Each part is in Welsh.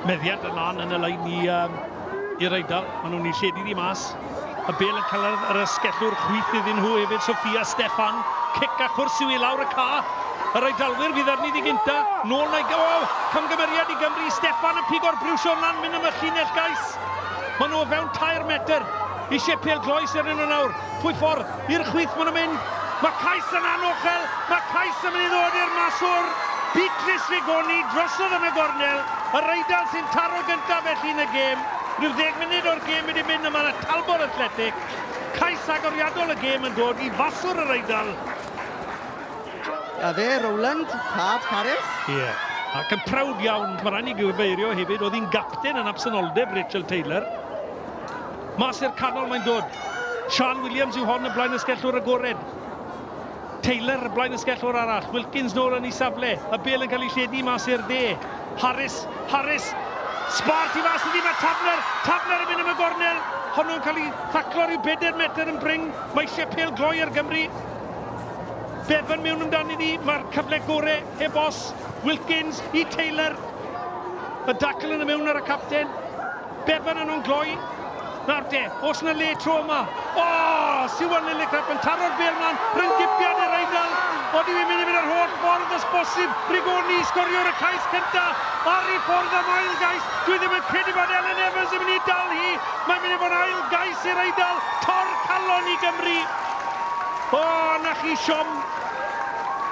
Meddiant yn lan yn y lein i'r Eidal. Maen nhw'n ei lledu di mas. Y bel yn cael yr ysgellwr chwyth iddyn nhw hefyd, Sophia Steffan. Cic a chwrs yw I lawr y ca. Yr Eidalwyr fydd arni di gynta. Nôl na i camgymeriad I Gymru. Steffan yn pigo'r brwsio lan, mynd am y llinell gais. Maen nhw o fewn 2 metr. Eisiau pêl gloes ar hyn o nawr. Pwy ffordd i'r chwyth maen nhw'n mynd. Mae Cais yn anochel. Mae Cais yn mynd I ddod i'r maswr. Beatless Rigoni drosodd yn y gornel. Yr Eidal sy'n taro gyntaf felly yn y gêm. Rhyw 10 munud o'r gêm wedi mynd yma na Talbot Athletic. Cais agoriadol y gêm yn dod I faswr yr Eidal. A fe, Rowland, Tad Harris. Ie. Ac yn prawd iawn, mae rhaid I gyfeirio hefyd, oedd hi'n gapten yn absenoldeb Rachel Taylor. Mas i'r canol mae'n dod. Sian Williams yw hon y blaen ysgellwr agored. Taylor y blaen ysgellwr arall. Wilkins nôl yn ei safle. Y bel yn cael ei lledu mas i'r dde. Harris. Sbart I fas ydi, mae Tafler yn mynd am y gornel. Hwnnw'n cael ei thaclo rhyw 4 metr yn bring. Mae eisiau pêl gloi ar Gymru. Bevan mewn amdani di. Mae'r cyfle gore heb os. Wilkins I Taylor. Y dacl yn y mewn ar y capten. Bevan yn nhw'n gloi. Nawr de, os yna le tro yma. Siwan Lillicrap yn taro'r bel mlaen. Ryngipiad i'r Eidal. Oeddi fi'n mynd I fynd ar holl ffordd os bosib. Rigoni sgorio'r y cais cynta. Ar ei ffordd am ail gais. Dwi ddim yn credu bod Ellen Evans yn mynd I dal hi. Mae'n mynd I fod ail gais i'r Eidal. Tor calon I Gymru. Na chi siom.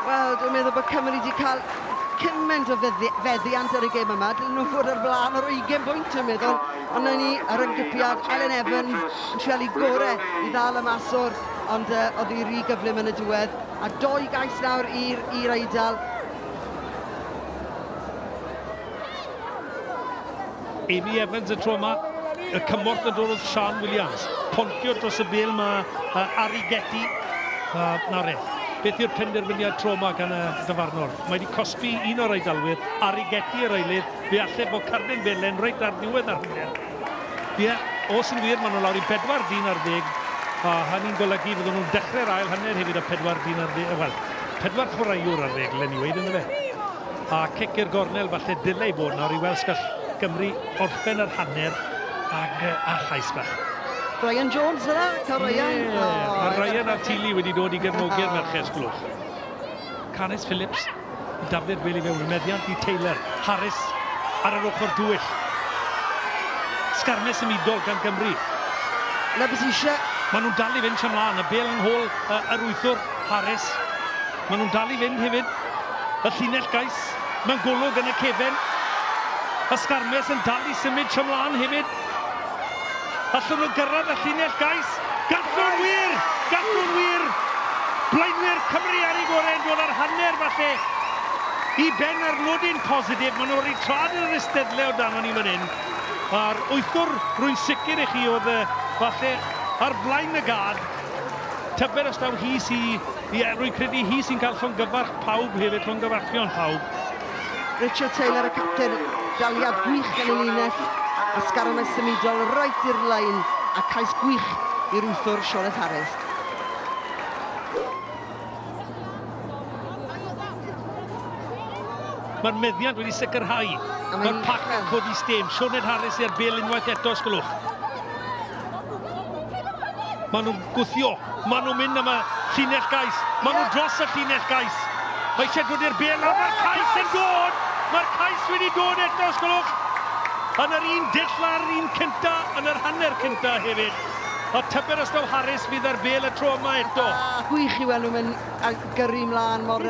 Wel, dwi'n meddwl bod Cymru wedi cael cymaint o feddiant ar y gêm yma. Dyn nhw'n fod ar blaen o'r 20 pwynt yn meddwl. Ond na ni, ar yngypiad, Ellen Evans yn trial I gore I ddal y maswr. Ond oedd hi rhy gyflym yn y diwedd. A 2 gais nawr i'r Eidal. Amy Evans y tro yma. Y cymorth yn dod oedd Sian Williams. Pontio dros y bel mae Ari Getty. Nawr beth yw'r penderfyniad tro yma gan y dyfarnwr? Mae wedi cosbi un o'r Eidalwyr, Ari Getty yr eilydd, fe allai bod Carden Belen reit ar ddiwedd ar hynny. Ie, os yn wir, maen nhw lawr I 4-10. A hynny'n golygu fydden nhw'n dechrau'r ail hanner hefyd o 4-10. Wel, 4 chwaraewr ar ddeg, Lenny Wade yn y fe. A cic i'r gornel, falle dylai bod nawr I weld gall Gymru orffen yr hanner a chais bach. Ryan Jones yna, cael Ryan. Mae Ryan a Tili wedi dod I gefnogi'r merches glwch. Canes Phillips, Dafydd Beli fewn, meddiant I Taylor. Harris ar yr ochr dwyll. Sgarmes ymudol gan Gymru. Na beth eisiau. Maen nhw'n dal I fynd ymlaen, y bel yng nghôl yr wythwr Harris. Maen nhw'n dal I fynd hefyd. Y llinell gais, mae'n golwg yn y cefen. Y Sgarmes yn dal I symud ymlaen hefyd. Allwn nhw gyrraedd y llinell gais. Gallwn wir! Blaenwyr Cymru ar ei gored, dod ar hanner falle I ben ar nodyn positif. Maen nhw'n rhaid trad yr ystedle o dan ni fan hyn. A'r wythwr rwy'n sicr I chi oedd falle ar flaen y gad. Tybed os daw hi rwy'n credu hi sy'n cael llongyfarch pawb hefyd, llongyfarchion pawb. Richard Taylor, y capten, daliad gwych yn ei linell. A sgarmau symudol roed i'r lein a cais gwych i'r wythwr Sioned Harris. Mae'r meddiant wedi sicrhau. Mae'r pac yn codi stêm. Sioned Harris i'r bel unwaith eto sgylwch. Maen nhw'n gwthio. Maen nhw'n mynd am y llinell gais. Maen nhw'n dros y llinell gais. Mae eisiau dod i'r bel. Mae'r cais yn dod. Mae'r cais wedi dod eto sgylwch. Yn yr un dill ar un cynta, yn yr hanner cynta hefyd. A tybed os daw Harris fydd ar bel y tro yma eto. Gwych I weld nhw'n gyrru mlaen mor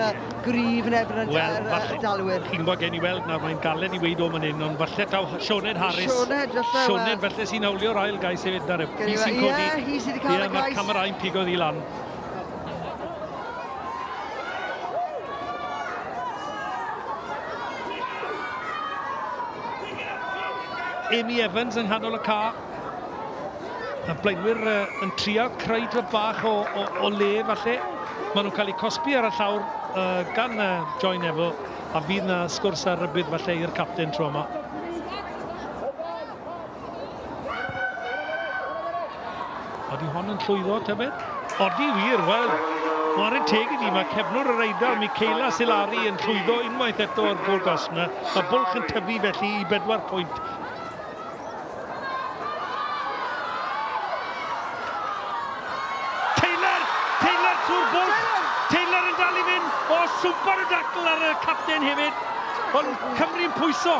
gryf yn ebyn y dalwyr. Chi'n gwybod gen I weld nawr, mae'n galed I weid o man hyn, ond falle taw Sioned Harris. Sioned felly sy'n hawlio'r ail gais hefyd ar y hi sy'n codi. Ie, hi sydd wedi cael y gais. Mae'r camerau'n pigodd I lan. Amy Evans yng nghanol y ca. A blaenwyr yn trio creu dro bach o le falle. Maen nhw'n cael eu cosbi ar y llawr gan Joy Neville a fydd na sgwrs ar rybydd falle i'r capten tro yma. Odi hon yn llwyddo tybed? Odi wir, wel. Chwarae teg I ni, mae cefnwr yr Eidal, Michaela Silari, yn llwyddo unwaith eto o'r gol gas yna. Mae bwlch yn tyfu felly I 4 pwynt. Taylor trwy'r bwlch. Taylor yn dal I fynd. O, swmpar y dacl ar y capten hefyd. Ond Cymru'n pwyso.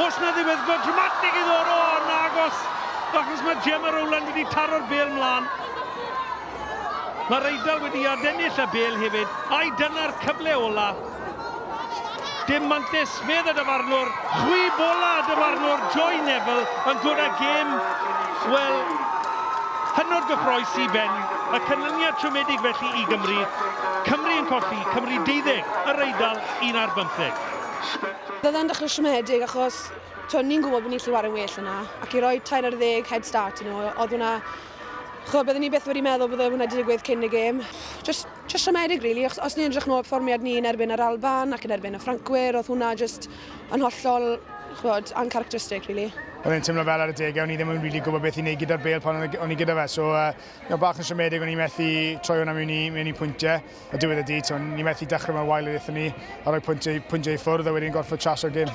Os na ddiweddglo dramatig I ddod o, nagos. Achos mae Gemma Rowland wedi taro'r bel mlaen. Mae'r Eidal wedi adennill y bel hefyd. Ai dyna'r cyfle ola. Dim mantis, medd y dyfarnwr. Chwi bola y dyfarnwr, Joy Neville, yn dod â gêm, wel, hynod gyffroes I ben. Y canlyniad trwmedig felly I Gymru. Cymru yn colli, Cymru 12, yr Eidal 1 ar 15. Bydd e'n dechrau siomedig achos ni'n gwybod bod ni'n gallu wario well yna ac I roi 4 ar 10 head start nhw, oedd hwnna, byddwn ni byth wedi meddwl bod hwnna wedi digwydd cyn y gêm. Just siomedig, really. Os ni'n edrych nôl perfformiad ni yn erbyn yr Alban ac yn erbyn y Ffrancwyr, oedd hwnna just yn hollol, uncharacteristic, really. Oedd e'n teimlo fel ar y deg, o'n I ddim yn really gwybod beth I wneud gyda'r bel pan o'n I gyda fe. So, bach yn siomedig, o'n I methu troi hwnna mewn I pwyntiau. A diwedd y dydd, so o'n I methu dechrau mewn wael I ddeithio ni a rhoi pwyntiau I ffwrdd a wedyn gorfod trasio'r gêm.